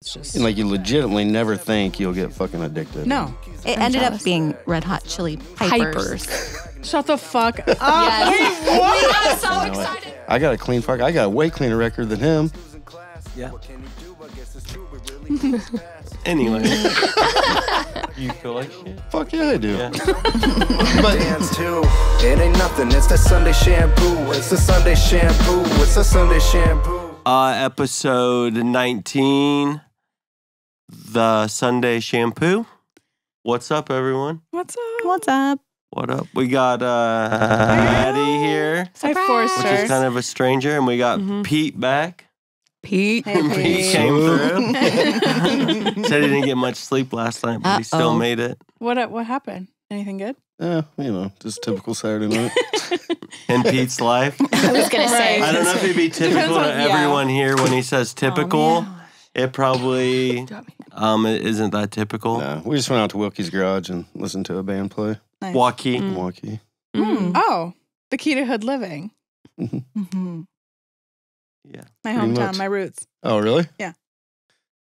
It's just And like you legitimately never think you'll get fucking addicted. no. It ended up being Red Hot Chili Pipers. Shut the fuck up. Yes. Wait, what? We got so excited. I got I got a way cleaner record than him. Yeah. Anyway. You feel like shit? Fuck yeah, I do. Yeah. But dance too. It ain't nothing. It's the Sunday Shampoo. It's the Sunday Shampoo. It's the Sunday Shampoo. Episode 19, the Sunday Shampoo. What's up, everyone? What's up? What's up? What up? We got Maddie here, I forced which her. is kind of a stranger, and we got Pete back. Pete. Hey, Pete Pete. came through. Said he didn't get much sleep last night, but he still made it. What happened? Anything good? Yeah, you know, just typical Saturday night. In Pete's life. I was going to say. I don't know if it'd be typical to everyone here when he says typical. man. It probably isn't that typical. Nah, we just went out to Wilkie's garage and listened to a band play. Nice. Walkie. Milwaukee. Oh, the key to hood living. Mm-hmm. Yeah. My Pretty hometown, much. my roots. Oh, really? Yeah.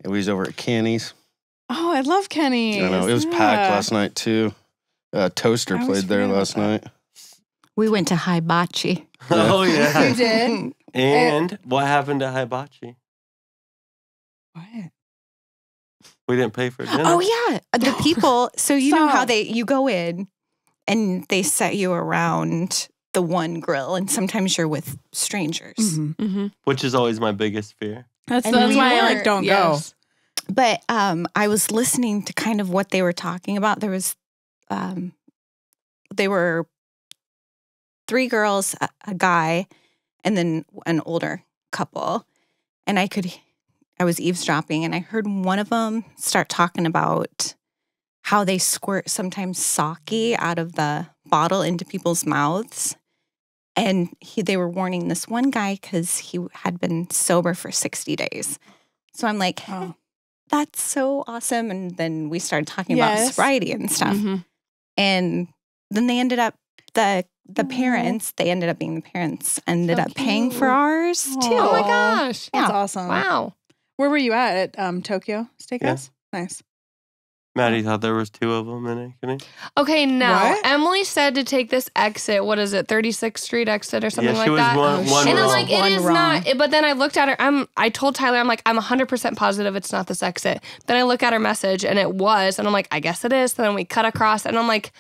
We was over at Kenny's. Oh, I love Kenny's. I know, it was packed last night, too. Toaster I always played there forget about last that. night. We went to Hibachi. Oh, yeah. You did? And what happened to Hibachi? What? We didn't pay for dinner. Oh, yeah. The people. So you know how So- you go in and they set you around the one grill, and sometimes you're with strangers. Mm-hmm. Which is always my biggest fear. That's And why we I were- don't Yes. But I was listening to kind of what they were talking about. There was, they were 3 girls, a guy, and then an older couple. And I was eavesdropping, and I heard one of them start talking about how they squirt sometimes sake out of the bottle into people's mouths. And they were warning this one guy because he had been sober for 60 days. So I'm like, Oh. that's so awesome. And then we started talking Yes. about sobriety and stuff. And then they ended up, the parents, they ended up being the parents, ended So up paying for cute. ours too. Oh my Aw. gosh. That's Yeah. awesome. Wow. Where were you at Tokyo Steakhouse? Nice. Maddie thought there was 2 of them in it. Couldn't he? Okay, now What? Emily said to take this exit. What is it? 36th Street exit or something Yeah, like she was that. one And I'm wrong. like, it One is wrong. not. But then I looked at her. I told Tyler, I'm like, I'm 100% positive it's not this exit. Then I look at her message and it was. And I'm like, I guess it is. So then we cut across and I'm like,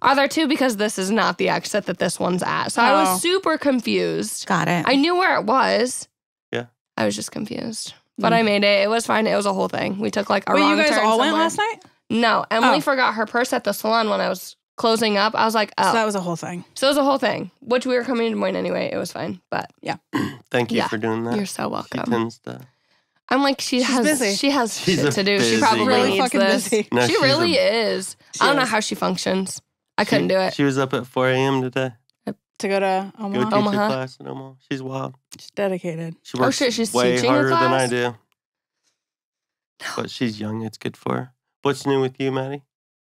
are there 2? Because this is not the exit that this one's at. So I Oh. was super confused. Got it. I knew where it was. Yeah. I was just confused. But I made it. It was fine. It was a whole thing. We took like a Wait, wrong you guys turn all went somewhere. last night? No, Emily Oh. forgot her purse at the salon when I was closing up. I was like, oh. So that was a whole thing. So it was a whole thing, which we were coming to Des Moines anyway. It was fine. But Thank you Yeah. for doing that. you're so She welcome. tends to. I'm like, she has busy. She has She's shit a to do. busy She probably girl. Really needs fucking this. busy. No, She she's really a- is. I don't know is. how she functions. I couldn't do it. She was up at 4 a.m. today. To go to Go Omaha. teach Omaha. her class in Omaha. She's wild. She's dedicated. She Oh, works shit, she's way teaching a harder than I class? do. But she's young. It's good for her. What's new with you, Maddie?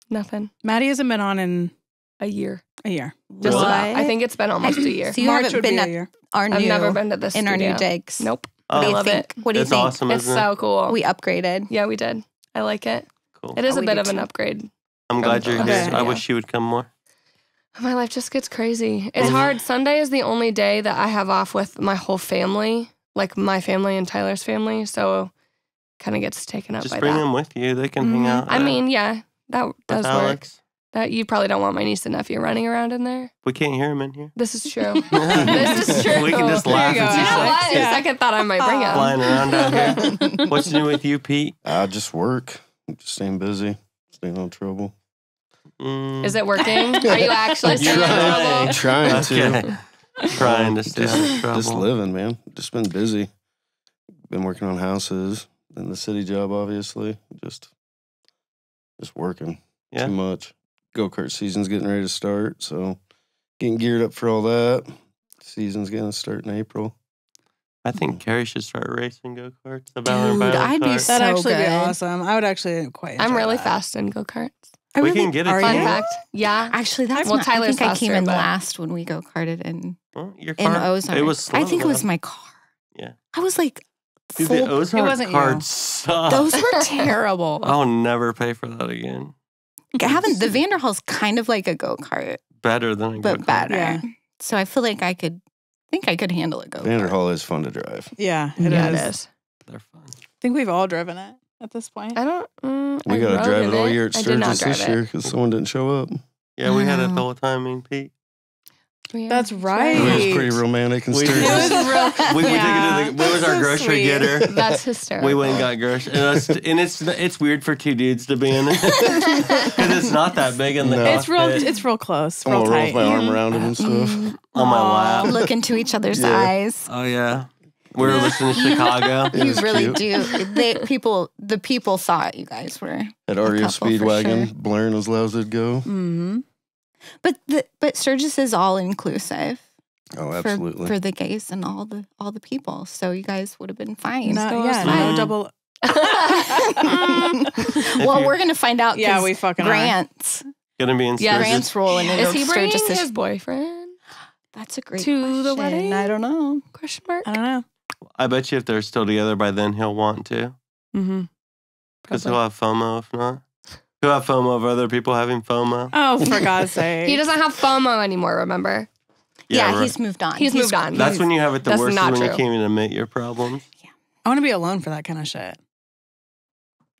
Nothing. Maddie hasn't been on in A year. a year. Just Really? about. I think it's been almost a year. So you March haven't would been be a at year. our new, I've never been to this in our new studio. digs. Nope. Oh, I What do you love think? it. What do you It's think? awesome, It's isn't so cool. We upgraded. Yeah, we did. I like it. Cool. It is Oh, a we bit did of an too. upgrade. I'm glad you're Okay. here. I wish you would come more. My life just gets crazy. It's hard. Sunday is the only day that I have off with my whole family, like my family and Tyler's family. So kind of gets taken up Just by bring that. them with you. They can hang out. I mean, yeah, that with does work. Alex. That you probably don't want my niece and nephew running around in there. We can't hear him in here. This is true. This is true. We can just There you laugh go. and You see know Alex what? Yeah. Second thought I might bring him. flying around out here. What's new with you, Pete? I just work. Just staying busy. Staying out of trouble. Is it working? Are you actually staying out of Trying. trouble? Trying to. Okay. Trying to stay out of trouble. Just living, man. Just been busy. Been working on houses and the city job, obviously. Just working. Yeah. Too much. Go-kart season's getting ready to start, so getting geared up for all that. Season's going to start in April. I think Carrie should start racing go-karts. The Dude, I'd be kart. so That'd actually be good. awesome. I would actually quite enjoy I'm really that. fast in go-karts. We can get it. Are Fun you? fact. Yeah. Actually, that's Well, not, Tyler's I think I came faster, in but- last when we go-karted in Well, your in car, Ozark. It was slow, I think it was though. my car. Yeah. I was like Dude, full. the Ozark wasn't you. cards suck. Those were terrible. I'll never pay for that again. Having the Vanderhall's kind of like a go-kart, Better than a but go-kart. better. Yeah. So I feel like I could handle a go-kart. Vanderhall is fun to drive. Yeah, Yeah, it is. it is. They're fun. I think we've all driven it at this point. I don't. We I got to rode drive in it all year at I did not Sturgis drive this it. year because someone didn't show up. Yeah, we had it Oh. the whole time, me and Pete. Yeah, That's that's right. It was Right. pretty romantic and We- Sturgis. It was real. We took Yeah. it to the, what was That's our so grocery sweet. getter? That's hysterical. We went and got groceries. And it's weird for two dudes to be in it. Because it's not that big in the No. cockpit. It's real close, I'm real gonna roll with tight. my arm around him and stuff. on my Aw, lap. look into each other's Yeah. eyes. Oh, yeah. We were listening to Chicago. It You was really cute. do. The people thought you guys were. At a REO couple for Speedwagon, sure. blaring as loud as it'd go. Mm-hmm. But Sturgis is all inclusive Oh, absolutely. for the gays and all the people. So you guys would have been fine. No, So yeah, fine. no double. Well, we're gonna find out. Yeah, 'cause we fucking are. Grant's Gonna be in Yeah, Sturgis. Grant's rolling into Is he bringing Sturgis. his boyfriend? That's a great to the question. wedding? I don't know. Question mark. I don't know. I bet you if they're still together by then, he'll want to. Mm-hmm. Because he'll have FOMO if not. He'll have FOMO of other people having FOMO. Oh, for God's sake. He doesn't have FOMO anymore. Remember? Yeah, right. he's moved on. He's moved on. That's when you have it the That's worst, is not when you true. can't even admit your problems. I want to be alone for that kind of shit.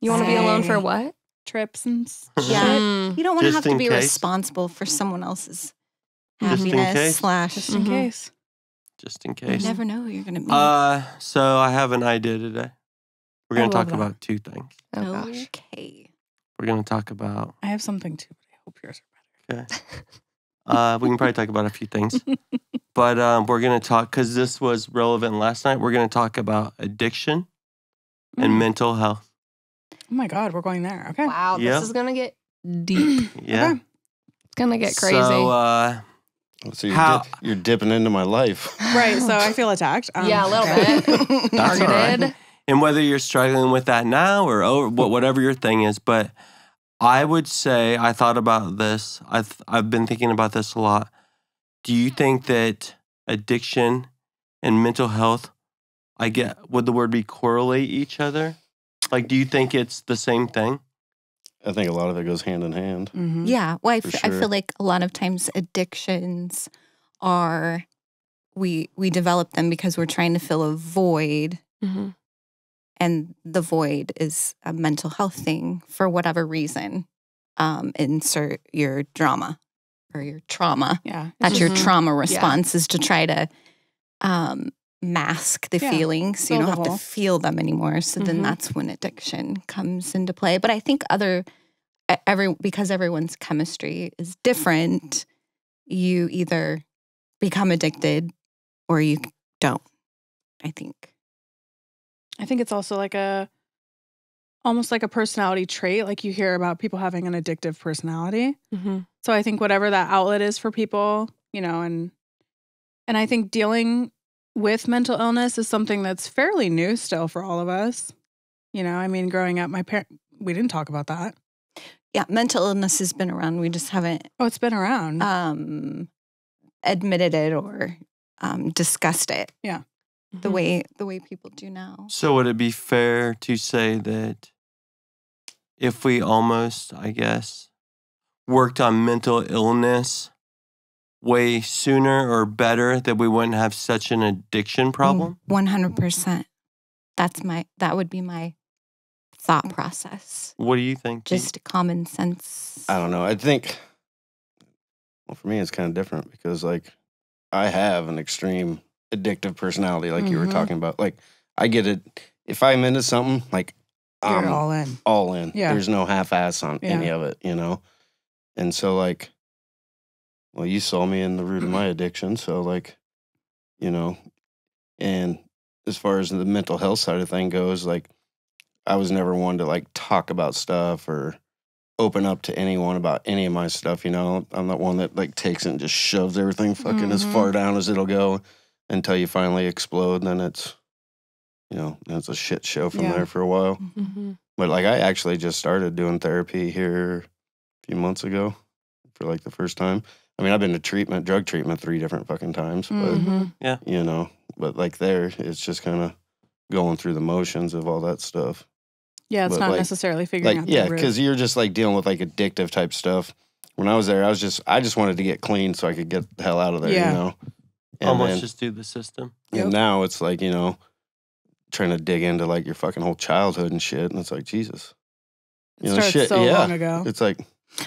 You want to be alone for Say- what? Trips and Yeah. Mm. You don't want to Just have to in be case. responsible for someone else's Just in case. happiness slash. just in Mhm. case. Just in You case. never know who you're gonna meet. So I have an idea today. We're going I to love talk that. about two things. Oh gosh. Okay. We're going to talk about, I have something too, but I hope yours are better. okay. We can probably talk about a few things. But we're going to talk, because this was relevant last night, we're going to talk about addiction and Mm. mental health. Oh my God, we're going there. Okay. Wow, Yeah. this is gonna get deep. Yeah. Okay. It's gonna get crazy. So, So you're, How- you're dipping into my life. Right, so I feel attacked. Yeah, a little okay. bit. That's all right. Targeted. and whether you're struggling with that now or whatever your thing is, but I would say, I thought about this. I've been thinking about this a lot. Do you think that addiction and mental health, would the word be correlate each other? Like, do you think it's the same thing? I think a lot of it goes hand in hand. Mhm. Yeah. Well, I For I sure. feel like a lot of times addictions are we develop them because we're trying to fill a void, Mm-hmm. and the void is a mental health thing for whatever reason. Insert your drama or your trauma. Yeah. That's your Mhm. trauma response is to try to mask the Yeah, feelings. So you fill don't the have to hole. feel them anymore. So then Mhm. that's when addiction comes into play. But I think because everyone's chemistry is different, you either become addicted or you don't, I think. I think it's also like almost like a personality trait. Like you hear about people having an addictive personality. Mm-hmm. So I think whatever that outlet is for people, and I think dealing with mental illness is something that's fairly new still for all of us. I mean, growing up, we didn't talk about that. Yeah, mental illness has been around. We just haven't Oh, it's been around. admitted it or discussed it the Mm-hmm. way people do now. So would it be fair to say that if we almost, I guess, worked on mental illness way sooner or better, that we wouldn't have such an addiction problem? 100%. That would be my thought process. What do you think? Pete? Just common sense. I don't know. I think, well, for me, it's kind of different because, like, I have an extreme addictive personality, like you were Mhm. talking about. Like, I get it. If I'm into something, like, You're I'm all in. all in. Yeah. There's no half-ass on Yeah. any of it, And so, like, well, you saw me in the root of my addiction. So, like, and as far as the mental health side of thing goes, like, I was never one to, like, talk about stuff or open up to anyone about any of my stuff, I'm not one that, like, takes it and just shoves everything fucking as Mhm. far down as it'll go until you finally explode. And then it's, then it's a shit show from Yeah. there for a while. Mm-hmm. But, like, I actually just started doing therapy here a few months ago for, like, the first time. I mean, I've been to drug treatment 3 different fucking times, Mhm. Mm-hmm. but, but, like, there, it's just kind of going through the motions of all that stuff. Yeah, it's But, not like- necessarily figuring out the root. because you're just like dealing with like addictive type stuff. When I was there, I just wanted to get clean so I could get the hell out of there, Yeah. you know? And Almost then- just do the system. and now it's like, you know, trying to dig into like your fucking whole childhood and shit. And it's like, Jesus. It starts so long ago. It's like,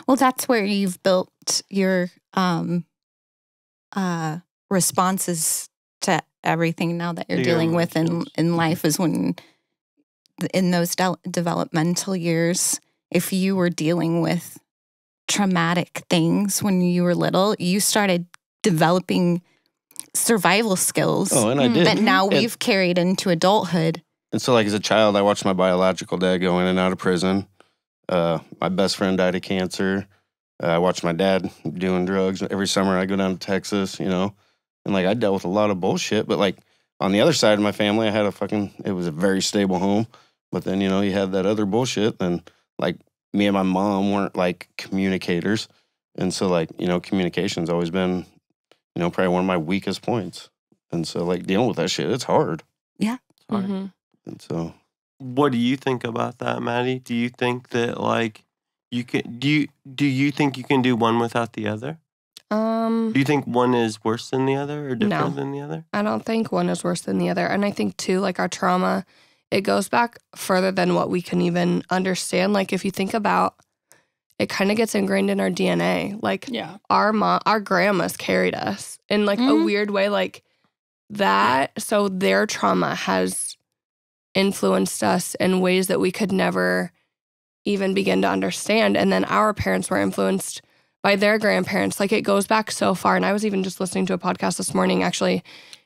Well, that's where you've built your responses to everything now that you're To your dealing with emotions. in life is when in those developmental years, if you were dealing with traumatic things when you were little, you started developing survival skills oh, and I did. that now And- we've carried into adulthood. And so, like, as a child, I watched my biological dad go in and out of prison. My best friend died of cancer. I watched my dad doing drugs. Every summer, I go down to Texas, you know. And, like, I dealt with a lot of bullshit. But, like, on the other side of my family, I had it was a very stable home. But then, you know, you had that other bullshit. And, like, me and my mom weren't, like, communicators. And so, like, you know, communication's always been, you know, probably one of my weakest points. And so, like, dealing with that shit, it's hard. Sorry. Mhm. And so, What do you think about that, Maddie? Do you think that like you can do you think you can do one without the other? Do you think one is worse than the other or different No. than the other? I don't think one is worse than the other. And I think, too, like our trauma, it goes back further than what we can even understand. Like, if you think about it, kind of gets ingrained in our DNA. Like, Yeah. our grandmas carried us in like a Mhm. weird way, like that. So their trauma has influenced us in ways that we could never even begin to understand. And then our parents were influenced by their grandparents. Like, it goes back so far. And I was even just listening to a podcast this morning. Actually,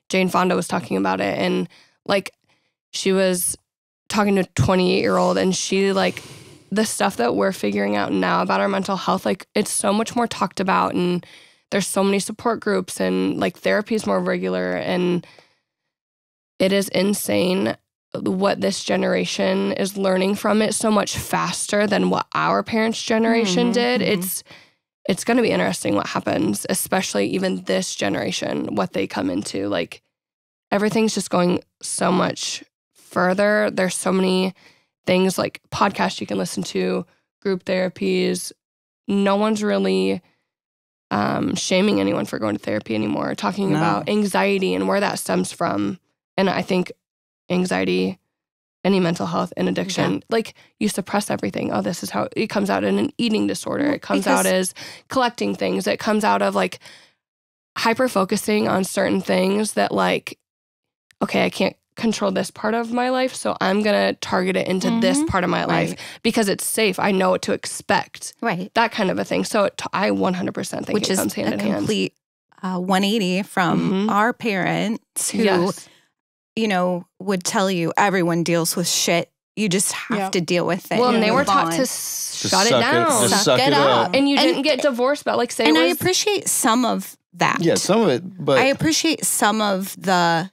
Jane Fonda was talking about it. And like, she was talking to a 28-year-old, and she like, the stuff that we're figuring out now about our mental health, like, it's so much more talked about, and there's so many support groups, and like therapy is more regular. And it is insane what this generation is learning from it so much faster than what our parents' generation Mhm, did. mhm. It's going to be interesting what happens, especially even this generation, what they come into. Like, everything's just going so much further. There's so many things like podcasts you can listen to, group therapies. No one's really shaming anyone for going to therapy anymore, talking No. about anxiety and where that stems from. And I think anxiety, any mental health and addiction, like, you suppress everything. Oh, this is how it comes out in an eating disorder. It comes out as collecting things. It comes out of like hyper focusing on certain things that, like, okay, I can't control this part of my life, so I'm gonna target it into this Mhm. part of my life because it's safe. I know what to expect. Right. That kind of a thing. So I 100% think Which it is comes hand a in hand. complete 180 from Mhm. our parents who, Yes. you know, would tell you everyone deals with shit. You just have Yeah. to deal with it. Well, and and they were move taught on. to shut it suck down. Just Suck suck it it up. up. And you And- didn't get divorced, but like, say And it I was, appreciate some of that. yeah, some of it, but I appreciate some of the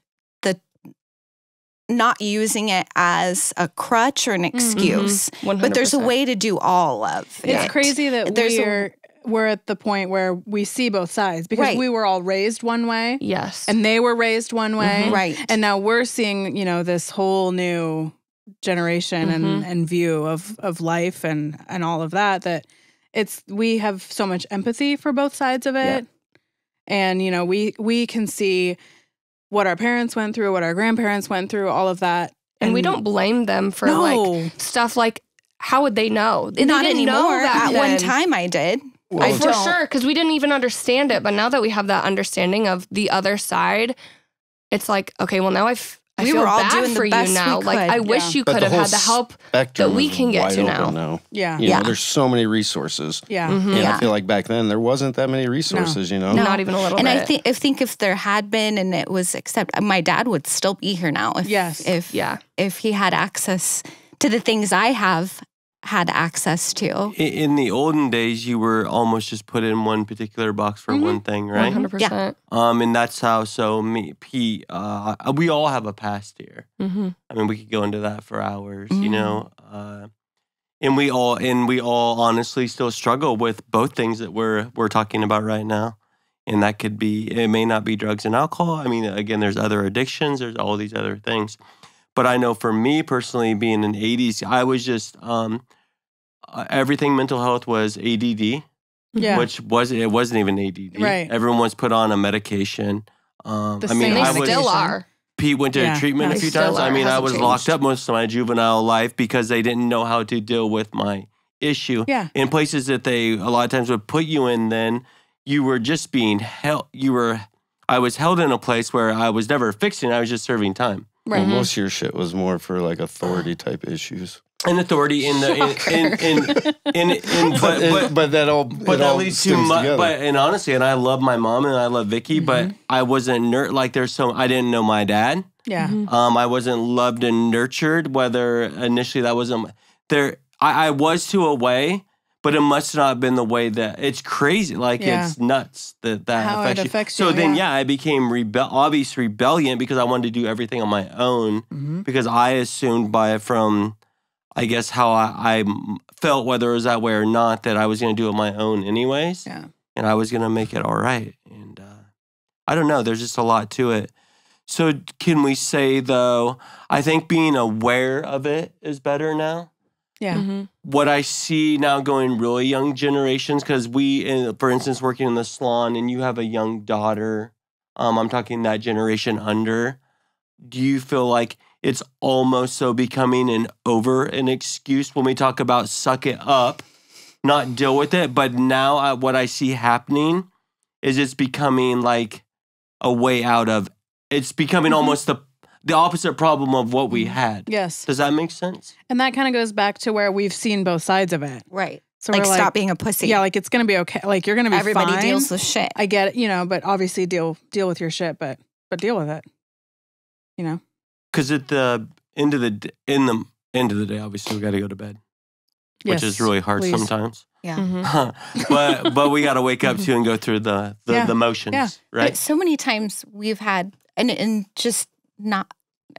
not using it as a crutch or an excuse. 100%. But there's a way to do all of it. It's crazy that There's a- we're at the point where we see both sides because Right. we were all raised one way Yes. and they were raised one way. Mhm. Right. And now we're seeing, you know, this whole new generation Mhm. and view of life and all of that we have so much empathy for both sides of it. And, you know, we can see what our parents went through, what our grandparents went through, all of that. and we don't blame them for No. like stuff like, how would they know? They Not didn't anymore. know that At one then. time I did. Well, For sure, because we didn't even understand it. But now that we have that understanding of the other side, it's like, okay, well, now I We feel were all bad doing the for you best we now. Like, could. I wish you But could the have whole had the help. spectrum that we is can get wide to open now. now. Yeah. You Yeah. know, there's so many resources. Yeah. Mhm. And Yeah. I feel like back then there wasn't that many resources, you know? No. Not even a little And bit. I think if there had been and it was my dad would still be here now if Yes. if he had access to the things I have had access to. In the olden days, you were almost just put in one particular box for one thing, right? 100%. And that's how. So me, Pete, we all have a past here. Mm-hmm. I mean, we could go into that for hours, you know. And we all honestly still struggle with both things that we're talking about right now. And that could be, it may not be drugs and alcohol. I mean, again, there's other addictions. There's all these other things. But I know for me personally, being in the 80s, I was just, everything mental health was ADD, Yeah. which it wasn't even ADD. Right. Everyone was put on a medication. The I mean, same They I was, still are. Pete went to Yeah, treatment no, a they few still times. are. I mean, I Hasn't was changed. locked up most of my juvenile life because they didn't know how to deal with my issue. Yeah. In places that they a lot of times would put you in, then you were just being held. I was held in a place where I was never fixing. I was just serving time. Right. Well, most of your shit was more for like authority type issues. And authority in the But that all But that leads to together. but and honestly, and I love my mom and I love Vicky, but I wasn't I didn't know my dad. Yeah. I wasn't loved and nurtured. Whether initially that wasn't there, I was to a way, but it must not have been the way that it's crazy. Like Yeah. it's nuts that How it affects you. affects So you, then, yeah. I became obvious rebellion because I wanted to do everything on my own because I assumed from. I guess how I felt, whether it was that way or not, that I was going to do it on my own anyways. Yeah. And I was going to make it all right. And I don't know. There's just a lot to it. So can we say, though, I think being aware of it is better now. Yeah. What I see now going really young generations, because for instance, working in the salon and you have a young daughter, I'm talking that generation under, do you feel like it's almost so becoming an excuse when we talk about suck it up, not deal with it? But now what I see happening is it's becoming like a way out of, it's becoming almost the opposite problem of what we had. Yes. Does that make sense? And that kind of goes back to where we've seen both sides of it. Right. So Like, we're stop being a pussy. Yeah, like it's going to be okay. Like you're going to be Everybody fine. deals with shit. I get it, but obviously deal with your shit, but deal with it. Because at the end of the day, obviously we got to go to bed, which is really hard please. sometimes. Yeah. but we got to wake up too and go through the motions, Yeah. right? But so many times we've had, and just not,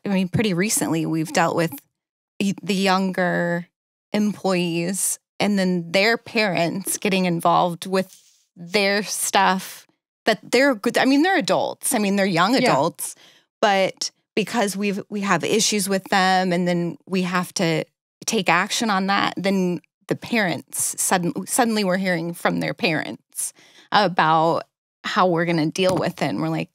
I mean, pretty recently we've dealt with the younger employees and then their parents getting involved with their stuff that they're good. I mean, they're adults. I mean, they're young adults, but because we have issues with them and then we have to take action on that, then the parents suddenly we're hearing from their parents about how we're going to deal with it. And we're like,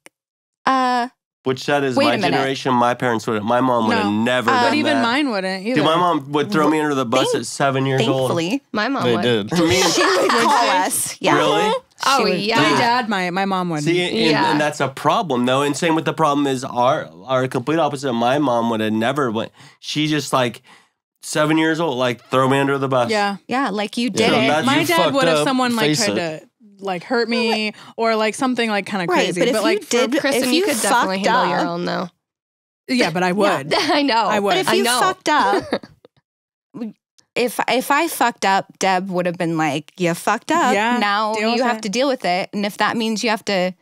Which that is wait my a minute. generation. My parents wouldn't. My mom would have never done But even that. mine wouldn't either. Dude, my mom would throw me under the bus at 7 years old. thankfully, My mom They would. did. For me, she would call us. Yeah. Really? Oh, She would- yeah. My dad, my mom wouldn't. See, and, Yeah. and that's a problem, though. And same with the problem is our complete opposite. My mom would have never went. She just like 7 years old, like throw me under the bus. Yeah. Yeah, like you did So it. that's- My You dad fucked would if up, someone like face tried it. to like hurt me or like something like kind of Right, crazy. but if like you did, Kristen, if you you could definitely fucked handle your up, own, though. yeah, but I would. I know. I would. but if I you know. fucked up, if I fucked up, Deb would have been like, "You fucked up. Yeah, Now deal with you have it." to deal with it." And if that means you have to,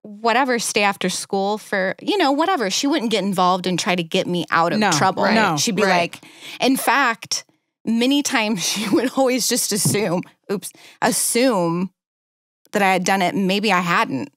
whatever, stay after school for whatever, she wouldn't get involved and try to get me out of No, trouble. right. No, She'd be right. like, in fact, many times she would always just assume that I had done it. And maybe I hadn't.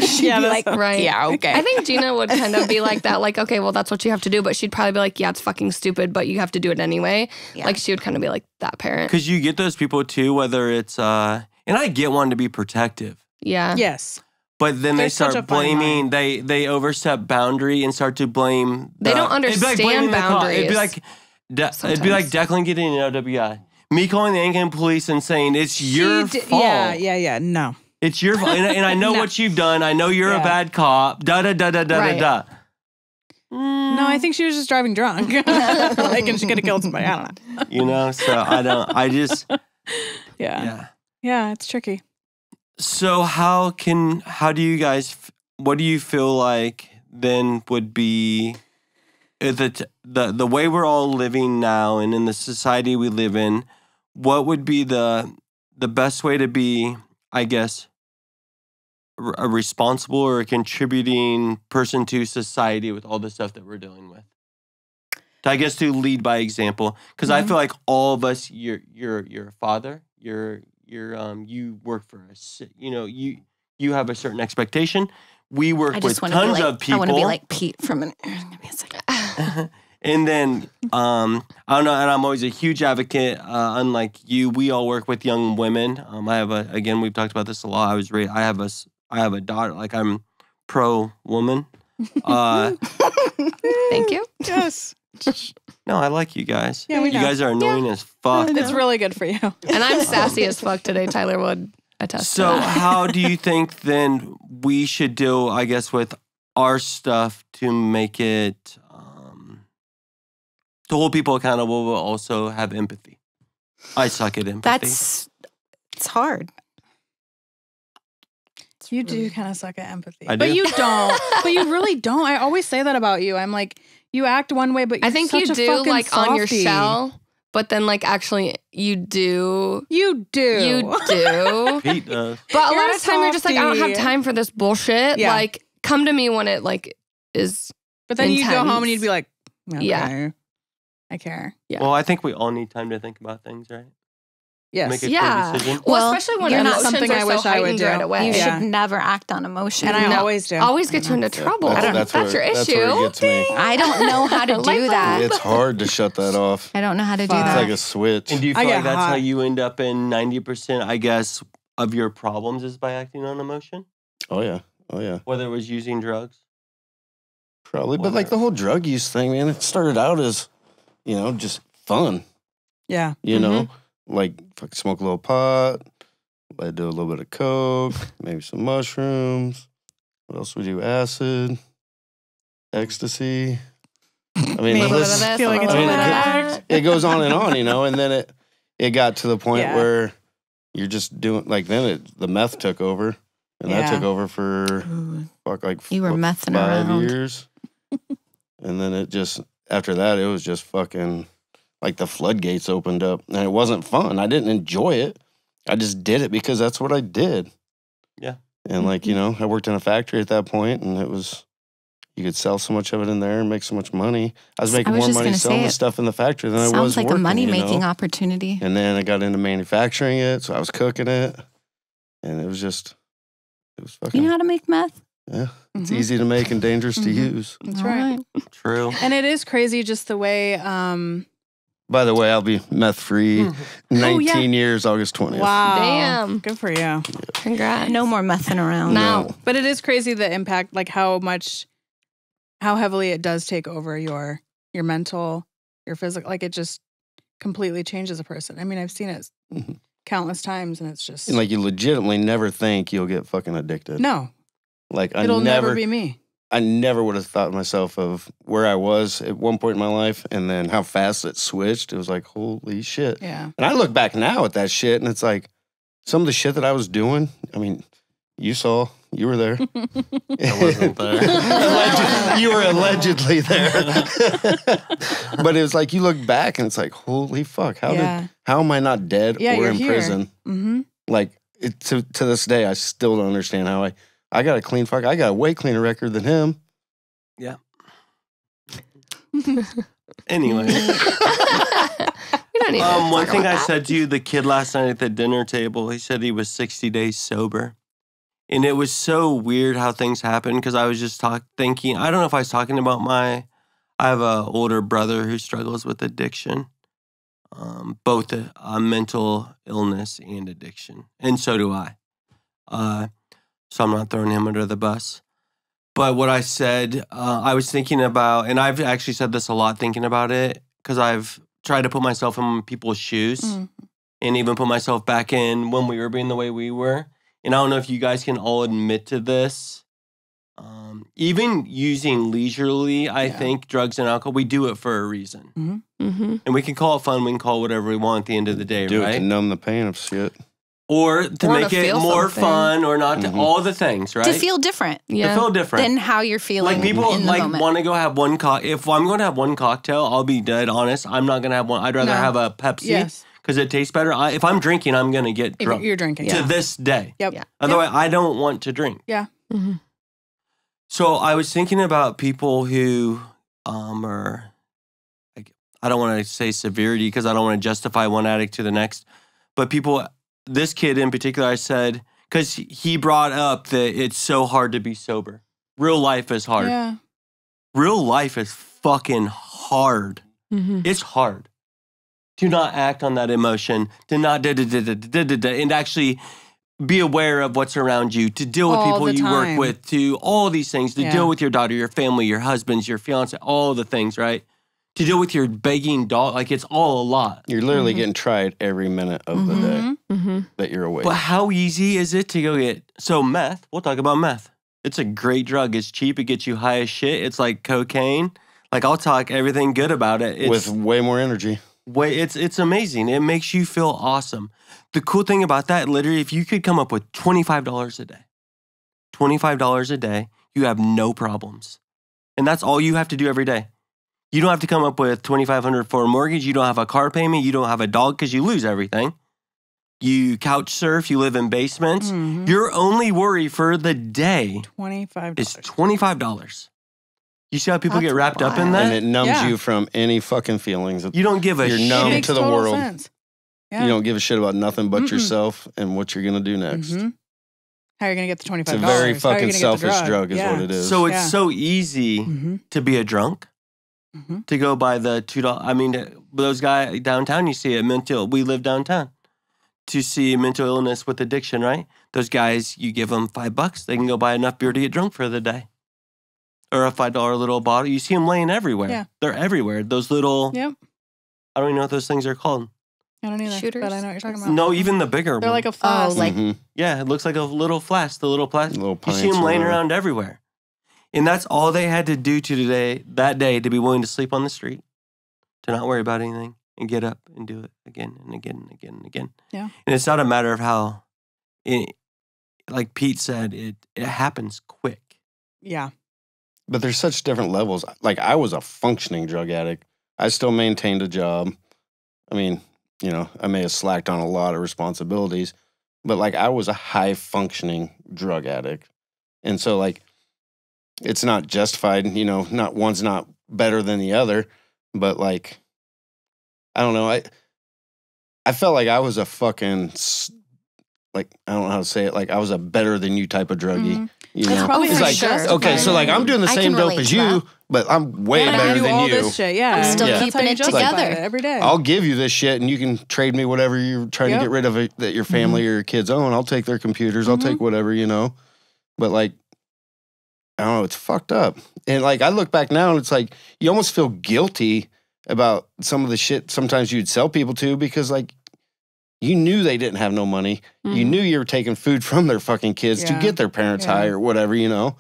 She'd Yeah, be that's like, Right. yeah, okay. I think Gina would kind of be like that, like, okay, well, that's what you have to do. But she'd probably be like, yeah, it's fucking stupid, but you have to do it anyway. Yeah. Like, she would kind of be like that parent. Because you get those people too, whether it's and I get wanting to be protective. Yeah. Yes. But then There's they such start a fine blaming, they overstep boundary and start to blame. They don't it'd be like understand blaming the cop. It'd be boundaries like, it'd be like Declan getting an OWI. Me calling the Anglican police and saying, it's your fault. Yeah. No. It's your fault. And I know No. what you've done. I know you're a Yeah. bad cop. Right. Da. No, I think she was just driving drunk. Like, and she could have killed somebody. I don't know. You know, so I just, Yeah. yeah. Yeah, it's tricky. So what do you feel like then would be the way we're all living now and in the society we live in, what would be the best way to be, I guess, a responsible or a contributing person to society with all the stuff that we're dealing with? I guess to lead by example, because I feel like all of us, you're a father, you work for us, you have a certain expectation. We work with tons of people. I want to be like Pete from an. Give me a second. And then, I don't know, and I'm always a huge advocate. Unlike you, we all work with young women. I have again, we've talked about this a lot. I have a daughter. Like, I'm pro woman. Thank you. Yes. No, I like you guys. Yeah, we you know. guys are annoying as fuck. It's really good for you. And I'm sassy as fuck today. Tyler would attest to So, that. how do you think then we should deal, I guess, with our stuff to make it to hold people accountable, but also have empathy? I suck at empathy. It's hard. You do kind of suck at empathy. I But do? you don't. But you really don't. I always say that about you. I'm like, you act one way, but you're I think such you a do fucking like on your softie. shell, but then like actually you do. You do. You do. Pete does. But a You're lot a of time you're just like, I don't have softie. time for this bullshit. Yeah. Like, come to me when it like is. But then you go home and intense. you'd be like, okay, Yeah. I care. Yeah. Well, I think we all need time to think about things, right? Yes. Make a Yeah. clear decision. Well, Well, especially when you're not emotions something are I so wish I would heightened do. right away. You Yeah. should never act on emotion. And I No. always do. Always get you into trouble. I don't- That's your That's issue. where it gets me. I don't know how to Light do bulb. that. It's hard to shut that off. I don't know how to do Fuck. It's that. like a switch. And do you I feel get like that's how hot. you end up in 90%, I guess, of your problems is by acting on emotion? Oh yeah. Oh yeah. Whether it was using drugs? Probably. But like the whole drug use thing, man, it started out as, just fun. Yeah. You know? Like fucking smoke a little pot, let do a little bit of coke, maybe some mushrooms. What else would you? Acid, ecstasy. I mean, Maybe the a little list- bit of this, Feel like a it's little I bit mean, of that. it goes on, and then it got to the point Yeah. where you're just doing like then the meth took over, and that Yeah. took over for Ooh, like You were what, messing 5 around. years, and then it just after that it was just fucking like the floodgates opened up, and it wasn't fun. I didn't enjoy it. I just did it because that's what I did. Yeah. And like I worked in a factory at that point, and it was. You could sell so much of it in there and make so much money. I was making was more just money gonna selling say the it stuff in the factory than I was Sounds like working, a money-making know? opportunity. And then I got into manufacturing it, so I was cooking it, and it was You fucking know how to make meth? yeah. It's Mhm. easy to make and dangerous to Mhm. use. That's All right. True. And it is crazy just the way, By the way, I'll be meth free. 19 yeah. years, August 20th. wow. Damn. Good for you. Congrats. No more messing around. No. But it is crazy the impact, like how heavily it does take over your mental, your physical. Like it just completely changes a person. I mean, I've seen it Mhm. countless times, and it's just And like you legitimately never think you'll get fucking addicted. no. Like I It'll never never be me. I never would have thought myself of where I was at one point in my life and then how fast it switched. It was like, holy shit. Yeah. And I look back now at that shit and it's like some of the shit that I was doing. I mean, you were there. I wasn't there. You were allegedly there. But it was like you look back and it's like, holy fuck, how am I not dead Yeah, or you're in here. prison? Mm-hmm. Like to this day, I still don't understand how I got a clean fuck. I got a way cleaner record than him. Anyway. You don't need to One talk thing about I that. said to you, the kid last night at the dinner table, he said he was 60 days sober. And it was so weird how things happened because I was just thinking, I don't know if I was talking about I have an older brother who struggles with addiction, both mental illness and addiction. And so do I. So I'm not throwing him under the bus. But what I said, I was thinking about, and I've actually said this a lot thinking about it because I've tried to put myself in people's shoes and even put myself back in when we were being the way we were. And I don't know if you guys can all admit to this. Even using leisurely, I think, drugs and alcohol, we do it for a reason. Mm-hmm. And we can call it fun, we can call it whatever we want at the end of the day, Do right? it to numb the pain of shit. Or to Or make to it feel more something. fun or not, to, all the things, right? To feel different Yeah. To feel different. than how you're feeling Like people in the like moment. want to go have one If I'm going to have one cocktail, I'll be dead honest. I'm not going to have one. I'd rather No. have a Pepsi Yes. because it tastes better. If I'm drinking, I'm going to get If drunk you're drinking. to Yeah. this day. Yep. Yeah. Otherwise, I don't want to drink. Mm-hmm. So I was thinking about people who are, like, I don't want to say severity because I don't want to justify one addict to the next, but people, this kid in particular, I said, because he brought up that it's so hard to be sober. Real life is hard. Yeah. real life is fucking hard. It's hard. Do not act on that emotion. Do not and actually be aware of what's around you, to deal with All people the you work time. with, to all these things, to deal with your daughter, your family, your husbands, your fiance, all the things, right? To deal with your begging dog. Like, it's all a lot. You're literally getting tried every minute of the day that you're awake. But how easy is it to go get, so meth, we'll talk about meth. It's a great drug. It's cheap. It gets you high as shit. It's like cocaine. Like, I'll talk everything good about it. It's With way more energy. It's amazing. It makes you feel awesome. The cool thing about that, literally, if you could come up with $25 a day, $25 a day, you have no problems. And that's all you have to do every day. You don't have to come up with $2,500 for a mortgage. You don't have a car payment. You don't have a dog because you lose everything. You couch surf. You live in basements. Your only worry for the day $25 is $25. You see how people get wrapped up in that? And it numbs you from any fucking feelings. You don't give a You're shit. numb Makes to the total world. sense. Yeah. You don't give a shit about nothing but yourself and what you're going to do next. How are you going to get the $25? It's a very fucking selfish drug is what it is. So it's so easy to be a drunk, to go buy the $2. I mean, those guys downtown, you see it, we live downtown, to see mental illness with addiction, right? Those guys, you give them $5, they can go buy enough beer to get drunk for the day. Or a $5 little bottle. You see them laying everywhere. Yeah. They're everywhere. Those little, Yep. I don't even know what those things are called. I don't either. Shooters? But I know what you're talking about. No, even the bigger They're one. like a flask. Oh, like Yeah, it looks like a little flask, the little plastic. Little You pints see them or laying whatever. around everywhere. And that's all they had to do that day to be willing to sleep on the street, to not worry about anything, and get up and do it again and again and again and again. Yeah. And it's not a matter of how, like Pete said, it happens quick. Yeah. But there's such different levels. Like, I was a functioning drug addict. I still maintained a job. I mean, you know, I may have slacked on a lot of responsibilities, but like, I was a high functioning drug addict. And so, like, it's not justified, you know, not one's not better than the other, but like, I don't know. I felt like I was a fucking, like, I don't know how to say it. Like, I was a better than you type of druggie. You That's know? probably It's how like, you justify okay, so like, I'm doing the I same can dope relate as to you, that. but I'm way But I better do than all you. this shit. Yeah. I'm still That's how keeping you it justify together. it every day. I'll give you this shit and you can trade me whatever you're trying to get rid of it, that your family or your kids own. I'll take their computers. I'll take whatever, you know. But like, I don't know, it's fucked up. And like, I look back now and it's like, you almost feel guilty about some of the shit sometimes you'd sell people to, because like, you knew they didn't have no money. You knew you were taking food from their fucking kids to get their parents high or whatever, you know.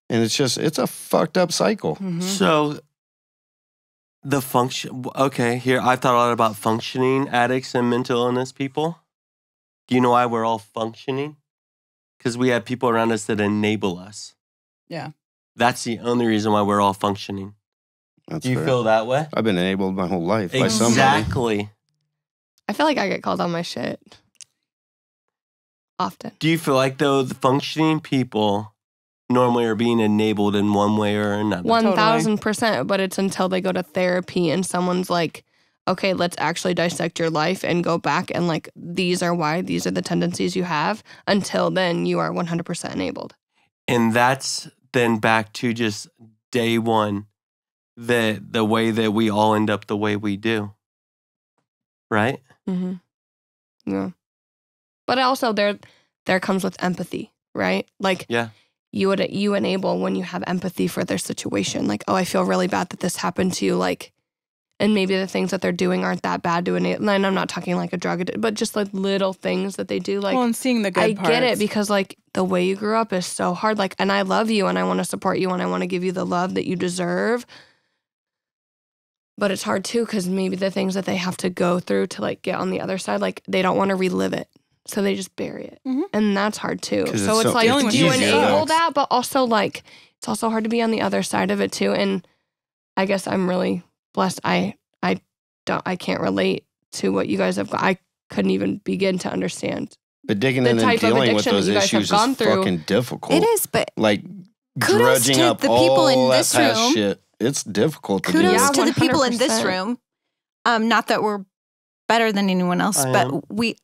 And it's just, it's a fucked up cycle. So the function, okay, here, I've thought a lot about functioning addicts and mental illness people. Do you know why we're all functioning? Because we have people around us that enable us. Yeah. That's the only reason why we're all functioning. That's Do you fair. feel that way? I've been enabled my whole life by somebody. Exactly. I feel like I get called on my shit often. Do you feel like, though, the functioning people normally are being enabled in one way or another? 1000%. But it's until they go to therapy and someone's like, okay, let's actually dissect your life and go back and like, these are why, these are the tendencies you have. Until then, you are 100% enabled. And that's then back to just day one, the way that we all end up the way we do. Right? Yeah. But also there comes with empathy, right? Like Yeah. you enable when you have empathy for their situation. Like, oh, I feel really bad that this happened to you. Like, and maybe the things that they're doing aren't that bad to enable. And I'm not talking like a drug addict, but just like little things that they do. Like, well, and seeing the good I parts. get it, because like the way you grew up is so hard. Like, and I love you and I want to support you and I want to give you the love that you deserve. But it's hard too, because maybe the things that they have to go through to like get on the other side, like they don't want to relive it. So they just bury it. And that's hard too. 'Cause So it's it's like, it's you easier, enable though. that, but also like, it's also hard to be on the other side of it too. And I guess I'm really blessed. I can't relate to what you guys have got. I couldn't even begin to understand. But digging The in and type of dealing with addiction that those you guys have issues gone is through. fucking difficult. It is, but Like, Kudos drudging to up the people all in that this past room. shit. It's difficult to do. kudos Yeah, to the people in this 100%. room. Not that we're better than anyone else, I am. but we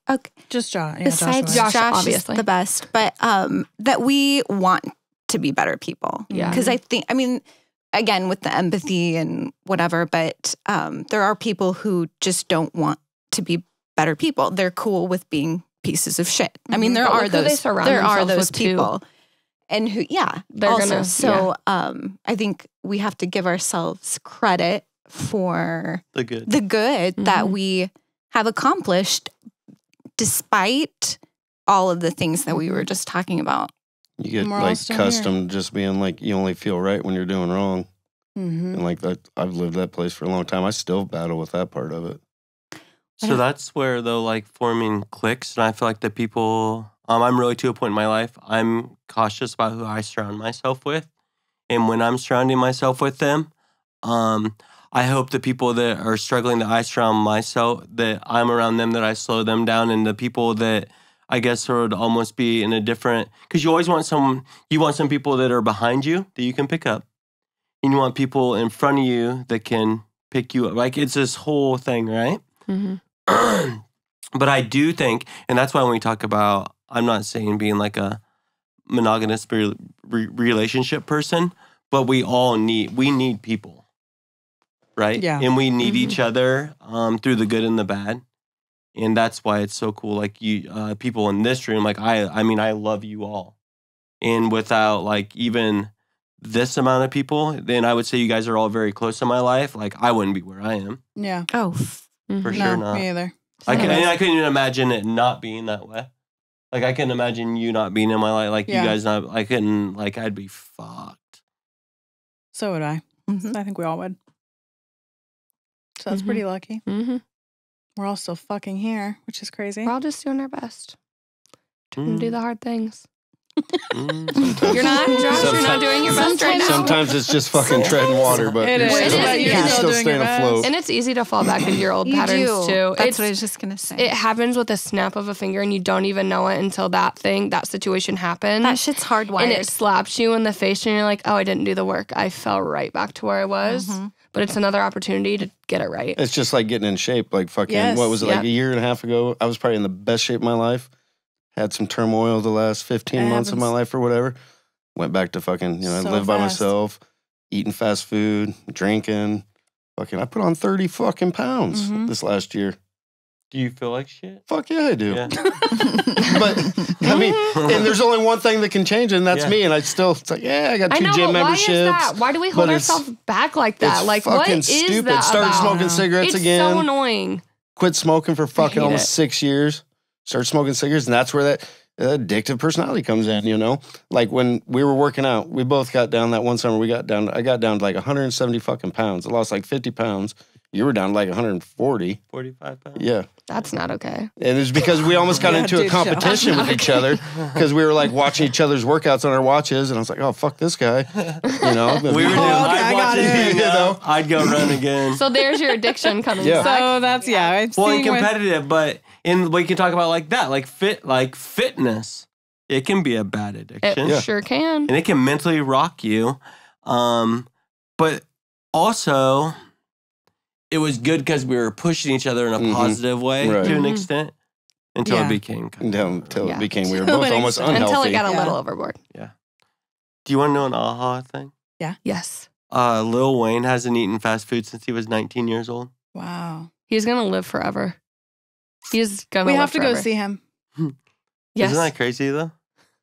Just Josh. Yeah, besides Joshua. Josh, obviously. is the best, but that we want to be better people. Yeah. Because I mean, again, with the empathy and whatever, but there are people who just don't want to be better people. They're cool with being pieces of shit. I mean, there But are look who they those. surround There are themselves those with, too. people, and who, They're also. gonna- So I think we have to give ourselves credit for The good. the good that Mhm. we have accomplished, despite all of the things that we were just talking about. You get We're all like still accustomed to just being like you only feel right when you're doing wrong, Mm-hmm. and like that. I've lived that place for a long time. I still battle with that part of it. So that's where though, like forming cliques, and I feel like the people. I'm really to a point in my life. I'm cautious about who I surround myself with, and when I'm surrounding myself with them, I hope the people that are struggling that I surround myself, that I'm around them, that I slow them down, and the people that I guess would almost be in a different. Because you always want some people that are behind you that you can pick up, and you want people in front of you that can pick you up. Like it's this whole thing, right? Mhm. But I do think, and that's why when we talk about, I'm not saying being like a monogamous relationship person, but we need people, right? Yeah. And we need Mhm. each other through the good and the bad. And that's why it's so cool. Like you, people in this room, like I mean, I love you all. And without like even this amount of people, then I would say you guys are all very close in my life. Like I wouldn't be where I am. Yeah. Oh, For Mhm. sure No, not. me either. I Anyways. couldn't even imagine it not being that way. Like I couldn't imagine you not being in my life. Like Yeah. you guys not. I couldn't. Like I'd be fucked. So would I. Mhm. I think we all would. So that's Mhm. pretty lucky. Mhm. We're all still fucking here, which is crazy. We're all just doing our best. Trying to Mm. do the hard things. Sometimes. You're not, Josh? You're not Sometimes- doing your best right now? Sometimes it's just fucking treading water, but It you're is. still, It is. you're You're still still doing staying your best. afloat. And it's easy to fall back into your old you patterns do. too. That's It's, what I was just gonna say. it happens with a snap of a finger, and you don't even know it until that situation happens. that shit's hardwired. and it slaps you in the face, and you're like, "Oh, I didn't do the work. I fell right back to where I was." Mhm. But it's another opportunity to get it right. It's just like getting in shape. Like fucking, Yes. what was it, like Yeah. a year and a half ago? I was probably in the best shape of my life. Had some turmoil the last 15 It months of my happens. life or whatever. Went back to fucking, I So live by fast. myself, eating fast food, drinking. Fucking, I put on 30 fucking pounds Mhm. this last year. Do you feel like shit? Fuck yeah, I do. Yeah. But, I mean, and there's only one thing that can change it, and that's Yeah. me. And I still, it's like, yeah, I got I 2 know, gym but why memberships. is that? Why do we hold but it's- ourselves back like that? it's Like, what fucking is stupid. that Started about? smoking cigarettes It's again. so annoying. Quit smoking for fucking hate almost it. 6 years. Started smoking cigarettes, and that's where that addictive personality comes in, you know? Like when we were working out, we both got down that one summer, I got down to like 170 fucking pounds. I lost like 50 pounds. You were down to like 140. 45 pounds. Yeah. That's not okay. And it's because we almost got Yeah, into a dude, competition with each other because we were like watching each other's workouts on our watches. And I was like, oh, fuck this guy. You know? We were doing. okay, I I'd got watch it. it hang You up, know? I'd go run again. So there's your addiction coming Yeah. back. So that's, it's Well, and seeing with- competitive, but we can talk about like that, like fitness. It can be a bad It addiction, Yeah. sure can. and it can mentally rock you. But also, it was good because we were pushing each other in a Mhm. positive way Right. to an Mhm. extent until Yeah. it became. Kind of, Until Yeah. it became, we were To both an almost extent. unhealthy. Until it got a Yeah. little overboard. do you want to know an aha thing? Yes. Lil Wayne hasn't eaten fast food since he was 19 years old. Wow. He's going to live forever. He's going to We live have to go forever. see him. Yes. Isn't that crazy though?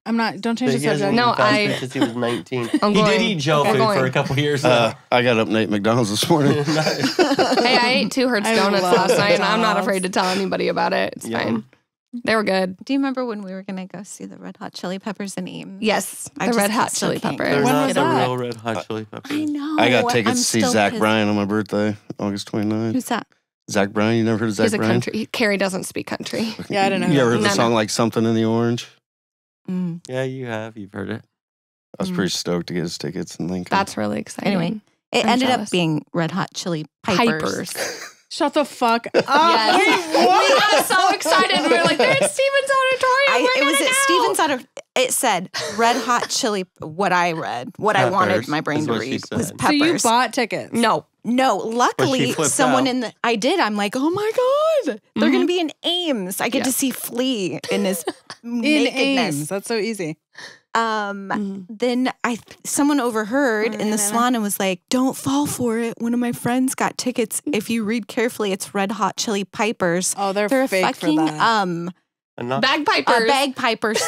I'm not, don't change That the he hasn't subject. eaten No, fast I- food since he was 19. I'm He did going. eat Joe I'm food going. for a couple years though. I got up and ate McDonald's this morning. Hey, I ate 2 Hertz I donuts love last night, and I'm not McDonald's. afraid to tell anybody about it. It's Yum. fine. They were good. Do you remember when we were gonna go see the Red Hot Chili Peppers in Ames? Yes. I The just Red Hot still Chili can't Peppers. They're When not was the that? real Red Hot Chili Peppers. I know. I got tickets I'm to see still Zach pissed. Bryan on my birthday, August 29th. Who's that? Zach Bryan, you never heard of Zach He's a Bryan? country. Carrie doesn't speak country. Yeah, I don't know. You ever heard the No, song no. like Something in the Orange? Mm. Yeah, you have. You've heard it. I was pretty stoked to get his tickets in Lincoln. That's really exciting. Anyway, it I'm ended jealous. up being Red Hot Chili Pipers. Shut the fuck up. Yes. Wait, what? We got so excited. We were like, they're at Stevens Auditorium. It was at Stevens it said Red Hot Chili. What I read, what I wanted Peppers my brain is to what she read was said. peppers. So you bought tickets? No. No, But luckily she flipped someone out. I did. I'm like, oh my god, they're Mhm. gonna be in Ames. I get to Yeah. see Flea in his In nakedness. Ames. That's so easy. Then someone overheard in the salon and was like, "Don't fall for it." One of my friends got tickets. If you read carefully, it's Red Hot Chili Pipers. Oh, they're fake fucking for that. Bagpipers. Bagpipers.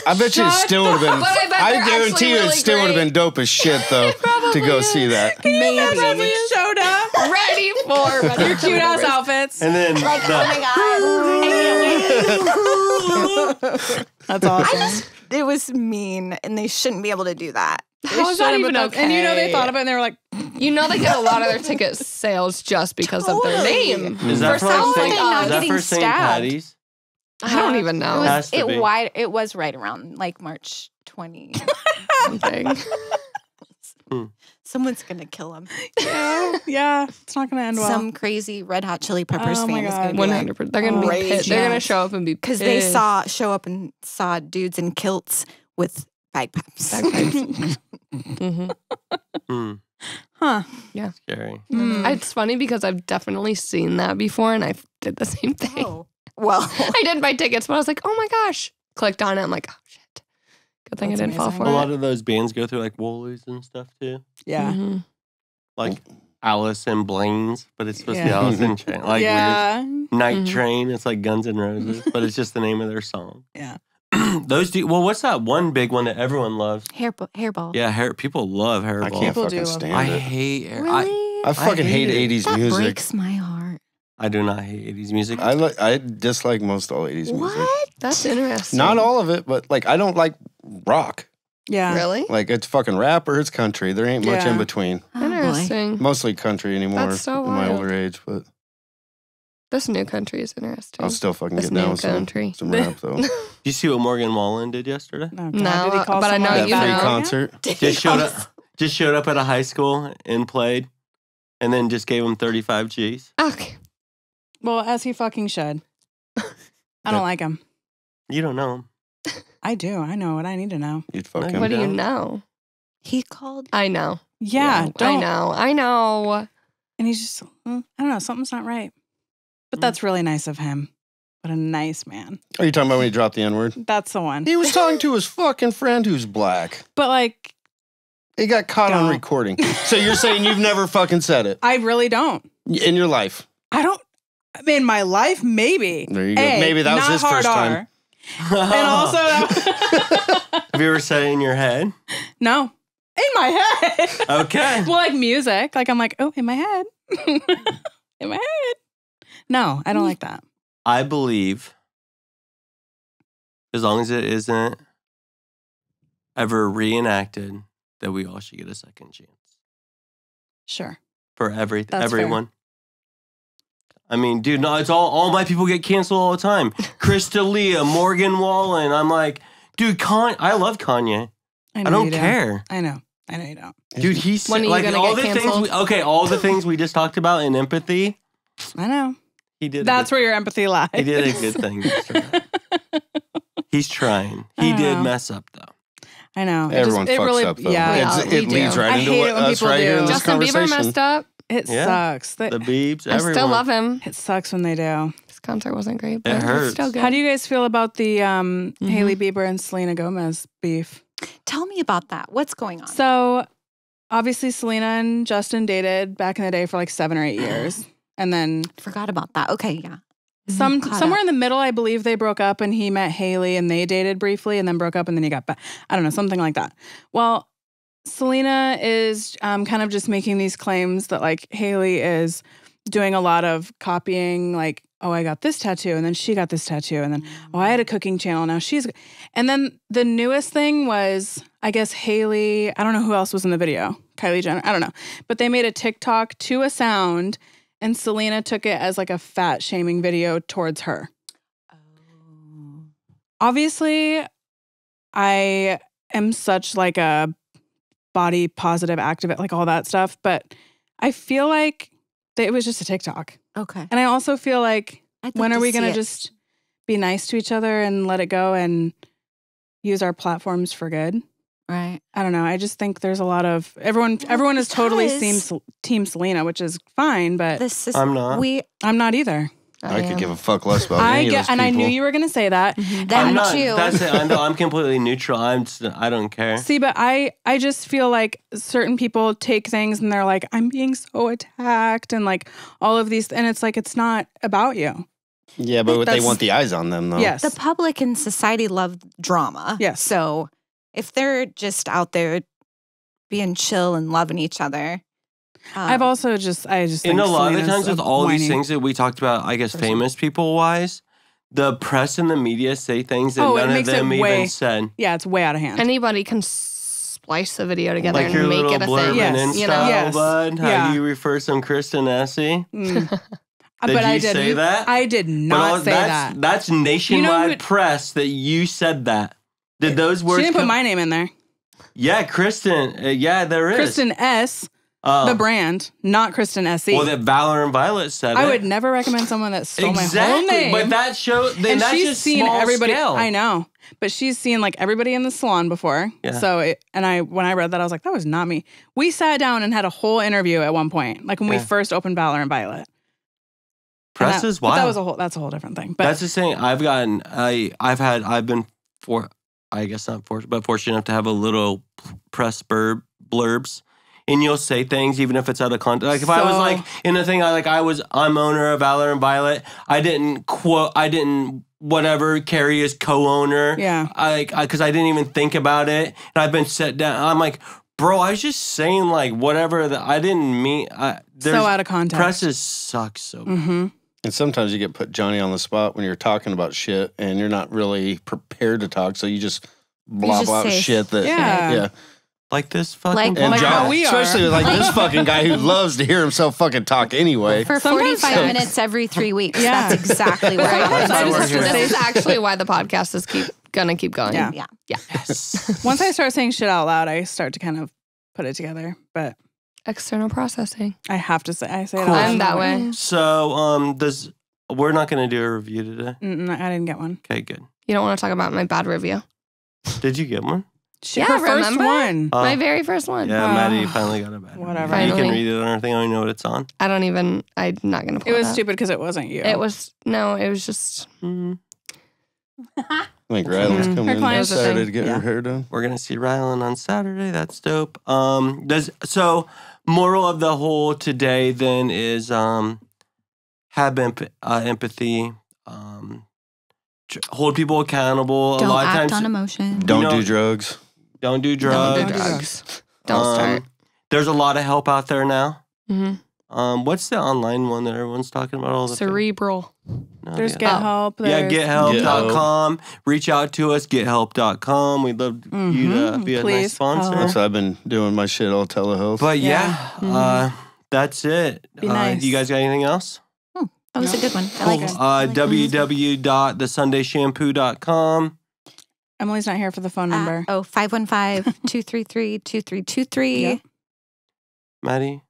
I bet you it still would have been. But I bet I they're guarantee actually you it really still would have great. been dope as shit, though, to go see that. Maybe. You showed up. Ready for Your cute ass outfits. And then Like, oh my God. I can't wait. That's awesome. It was mean, and they shouldn't be able to do that. How is that Should've, even but okay? And you know they thought of it and they were like, You know they get a lot of their ticket sales just because of their name. is that For for someone St. like us. Is that getting for St. stabbed. Patty's? I don't even It know. Has was to be. it was right around like March 20 something. Someone's gonna kill him. yeah, it's not going to end well. Some crazy Red Hot Chili Peppers Oh my fan is God. gonna be like, 100%. They're gonna be Rage, pissed. They're gonna yes. show up and be because they pissed. show up and saw dudes in kilts with bagpipes. Huh. Scary. It's funny because I've definitely seen that before, and I did the same thing. Oh. Well, I did buy tickets, but I was like, oh my gosh. Clicked on it. I'm like, oh shit. Good thing That's I didn't fall amazing. for A it. lot of those bands go through like Woolies and stuff too. Yeah. Mhm. Like Alice in Blaine's, but it's supposed to be Yeah. Alice in Chains. Like yeah. weird. Night Mhm. Train, it's like Guns N' Roses, but it's just the name of their song. Yeah. Those do well, what's that one big one that everyone loves? hairball. Yeah, people love Hairball. I can't People do fucking love stand I it. hate hair. Really? I fucking hate hate it. 80s That music. breaks my heart. I do not hate 80s music. I dislike most all 80s music. What? That's interesting. Not all of it, but like I don't like rock. Yeah. Really? Like it's fucking rap or it's country. There ain't much Yeah. in between. Oh, boy. Interesting. Mostly country anymore That's so in my wild. older age, but This new country is interesting. I'll still fucking This get down new with country. some rap though. Did you see what Morgan Wallen did yesterday? Oh, God. No, Did he call but I know someone That you a free know. faggot? concert. Just showed up at a high school and played, and then just gave him 35 G's. Okay. Well, as he fucking should. I don't like him. You don't know him. I do. I know what I need to know. You'd fuck him. What do you down. know? He called. I know. Yeah. Don't. I know. And he's just, I don't know, something's not right. But that's really nice of him. What a nice man. Are you talking about when he dropped the N-word? That's the one. He was talking to his fucking friend who's black. But like, He got caught on Don't. recording. So you're saying you've never fucking said it I really don't. in your life? I don't. In my life, maybe. There you go. A, Maybe that was not his hard first time. R. And also, Have you ever said it in your head? no, in my head. Okay. Well, like music. Like I'm like, oh, in my head. In my head. No, I don't like that. I believe, as long as it isn't ever reenacted, that we all should get a second chance Sure. for That's fair. everyone. I mean, dude, no, it's all my people get canceled all the time. Chris D'Elia, Morgan Wallen. I'm like, dude, I love Kanye. I I don't you do. care. I know you don't. Dude, he's When are you like gonna all get the things. canceled? All the things we just talked about in empathy. I know. He did. That's where your empathy lies. he did a good thing. yesterday. He's trying. He I did know. mess up though. I know. Everyone it fucks really, up though. Yeah, It's- we it leads do. right I into hate what it when us people right here do. in this Justin Bieber conversation. messed up. it Yeah. sucks. The Biebs. I still everyone. love him. It sucks when they do. His concert wasn't great, but hurts. it's still good. How do you guys feel about the Hailey Bieber and Selena Gomez beef? Tell me about that. What's going on? So, obviously, Selena and Justin dated back in the day for like 7 or 8 years, and then Forgot about that. Okay, yeah. Caught somewhere up. in the middle, I believe they broke up, and he met Hailey, and they dated briefly, and then broke up, and then he got back. I don't know, something like that. Well, Selena is kind of just making these claims that like Hailey is doing a lot of copying, like, oh, I got this tattoo, and then she got this tattoo, and then, oh, I had a cooking channel, now she's... And then the newest thing was, I guess Hailey, I don't know who else was in the video, Kylie Jenner, I don't know, but they made a TikTok to a sound, and Selena took it as like a fat shaming video towards her. Obviously, I am such like a body positive activist, like all that stuff, but I feel like it was just a TikTok. Okay. And I also feel like, I'd when like are we see going it. to just be nice to each other and let it go and use our platforms for good? Right. I don't know. I just think there's a lot of everyone is totally because- team Selena, which is fine, but This is I'm not. we I'm not either. I could give a fuck less about any of those people. And I knew you were going to say that. Them too. That's it. I'm completely neutral. I don't care. See, but I just feel like certain people take things and they're like, I'm being so attacked and like all of these, and it's like, it's not about you. Yeah, but they want the eyes on them, though. Yes. The public and society love drama. Yes. So if they're just out there being chill and loving each other. I just think And a lot of the Selena's times with all these whiny things that we talked about, I guess famous people wise, the press and the media say things that none of them even said. Yeah, it's way out of hand. Anybody can splice a video together Like your and make little it a blurb thing. and Yes. Insta, Yes. bud. How Yeah. do you refer some Kristen Essie? But I say that? I did not say that. That's nationwide who- press that you said that. Did those words? She didn't put my name in there. Yeah, Kristen. Yeah, there is. Kristen S, the brand, not Kristen S.E. Well, that Valor and Violet said I it. would never recommend someone that stole my whole Exactly, name. but that show, and that's she's just seen small everybody. scale. I know, but she's seen like everybody in the salon before. Yeah. So, when I read that, I was like, that was not me. We sat down and had a whole interview at one point, like when we first opened Valor and Violet. Press is wild. That's a whole different thing. But That's the thing. I've been fortunate enough to have a little press blurbs. And you'll say things even if it's out of context. Like if I was like in a thing, I'm owner of Valor and Violet. I didn't carry as co-owner. Yeah. Because I didn't even think about it. And I've been set down. I'm like, bro, I was just saying like whatever that I didn't mean. So out of context. Presses suck so bad. Mm-hmm. And sometimes you get put Johnny on the spot when you're talking about shit and you're not really prepared to talk. So you just blob out shit that, yeah. Like this fucking Like how we are. Especially like this fucking guy who loves to hear himself fucking talk anyway. For 45 minutes every 3 weeks. Yeah. That's exactly what I This is actually why the podcast is gonna keep going. Yeah. Yeah. Yes. Once I start saying shit out loud, I start to kind of put it together. But External processing. I have to say, I say it Cool. out loud. I'm that way. So, we're not going to do a review today. I didn't get one. Okay, good. You don't want to talk about my bad review. Did you get one? Yeah, her first remember? one. My very first one. Yeah, Maddie finally got a bad review. Whatever. You can Finally. read it on our thing. I don't know what it's on. I'm not going to pull It was up. stupid because it wasn't you. It was just. I think Rylan's coming Her in client's a Saturday thing. to get her hair done. We're going to see Rylan on Saturday. That's dope. So moral of the whole today then is have empathy. Hold people accountable. Don't a lot of act times, on emotion. Don't do drugs. Don't do drugs. Don't do drugs. Don't start. There's a lot of help out there now. Mm-hmm. What's the online one that everyone's talking about all the time? Cerebral. No, There's yeah. Get Help. Yeah, There's, gethelp.com. Reach out to us, gethelp.com. We'd love you to be a nice Please. sponsor. That's what I've been doing my shit all telehealth. But that's it. Be nice. You guys got anything else? That was a good one. I like it. www.thesundayshampoo.com. Emily's not here for the phone number. 515-233-2323. Yep. Maddie?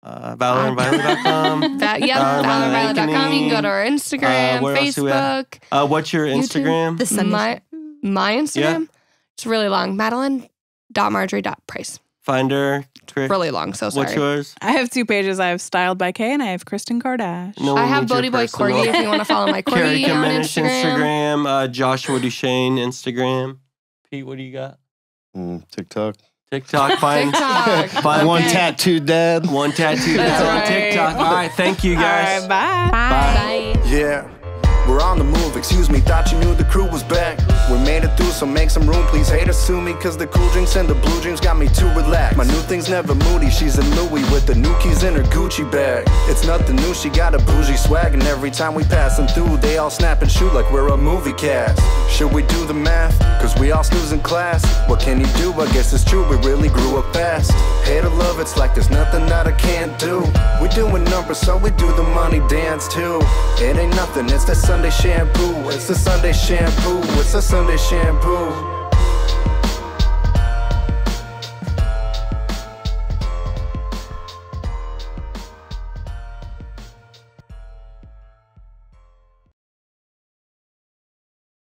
ValorandViolet.com. ValorandViolet.com. You can go to our Instagram, where else do we have? Facebook. What's your Instagram? The Sunday. My Instagram? It's really long. Madeline.marjorie.price. Find her. Really long, so sorry. What's yours? I have 2 pages. I have Styled by Kay and I have Kristen Kardashian. No I one have needs your Bodie Boy personal- Corgi if you want to follow my Carrie Corgi on Kamenish Instagram. Joshua Duchesne Instagram. Pete, what do you got? TikTok. TikTok. Find TikTok. One tattooed dad. One tattoo That's on right. TikTok. All right, thank you All guys. right, bye. Bye. Yeah, we're on the move, excuse me, thought you knew the crew was back. We made it through, so make some room, please. Haters sue me, cause the cool drinks and the blue dreams got me too relaxed. My new thing's never moody, she's in Louis with the new keys in her Gucci bag. It's nothing new, she got a bougie swag, and every time we passing through, they all snap and shoot like we're a movie cast. Should we do the math? Cause we all snooze in class. What can you do? I guess it's true, we really grew up fast. Hate or love, it's like there's nothing that I can't do. We doing numbers, so we do the money dance too. It ain't nothing, it's the Sunday shampoo. It's the Sunday shampoo. It's the Sunday shampoo.